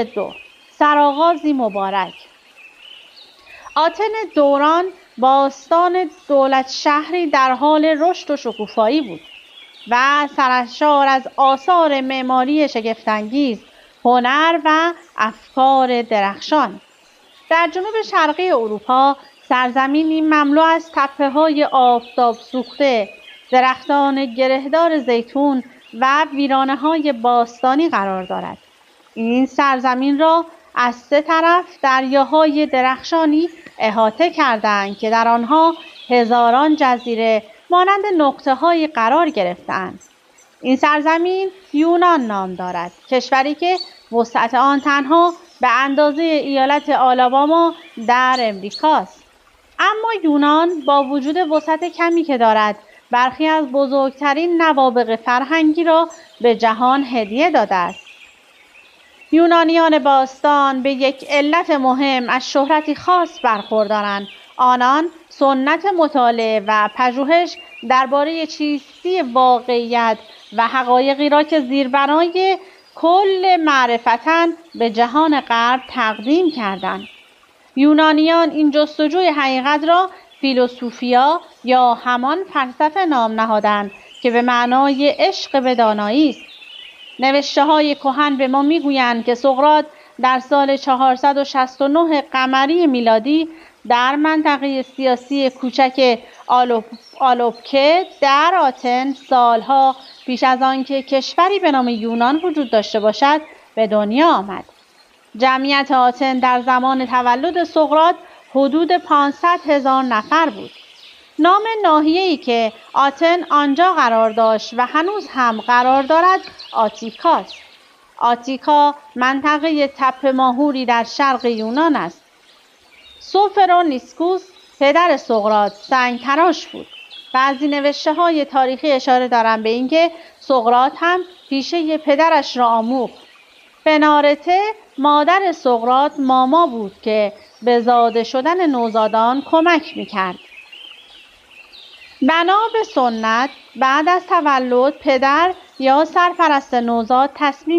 دو سرآغازی مبارک. آتن دوران باستان دولت شهری در حال رشد و شکوفایی بود و سرشار از آثار معماری شگفت‌انگیز، هنر و افکار درخشان. در جنوب شرقی اروپا سرزمینی مملو از تپه‌های آفتاب سوخته، درختان گرهدار زیتون و ویرانه‌های باستانی قرار دارد. این سرزمین را از سه طرف دریاهای درخشانی احاطه کردند که در آنها هزاران جزیره مانند نقطه‌هایی قرار گرفته‌اند. این سرزمین یونان نام دارد، کشوری که وسعت آن تنها به اندازه ایالت آلاباما در امریکاست. اما یونان با وجود وسعت کمی که دارد، برخی از بزرگترین نوابغ فرهنگی را به جهان هدیه داده است. یونانیان باستان به یک علت مهم از شهرتی خاص برخوردارند. آنان سنت مطالعه و پژوهش درباره چیستی واقعیت و حقایقی را که زیربنای کل معرفتند به جهان غرب تقدیم کردند. یونانیان این جستجوی حقیقت را فیلسوفیا یا همان فلسفه نام نهادند که به معنای عشق به دانایی است. نوشته‌های کهن به ما می‌گویند که سقراط در سال 469 قمری میلادی در منطقه سیاسی کوچک آلوپکه در آتن سالها پیش از آنکه کشوری به نام یونان وجود داشته باشد به دنیا آمد. جمعیت آتن در زمان تولد سقراط حدود 500,000 نفر بود. نام ناحیه‌ای که آتن آنجا قرار داشت و هنوز هم قرار دارد آتیکاست. آتیکا منطقه تپه ماهوری در شرق یونان است. سوفرونیسکوس پدر سقراط سنگ تراش بود. بعضی نوشته‌های تاریخی اشاره دارند به اینکه سقراط هم پیشه پدرش را آموخت. فنارته مادر سقراط ماما بود که به زاده شدن نوزادان کمک می‌کرد. بنا به سنت بعد از تولد پدر یا سرپرست نوزاد تصمیم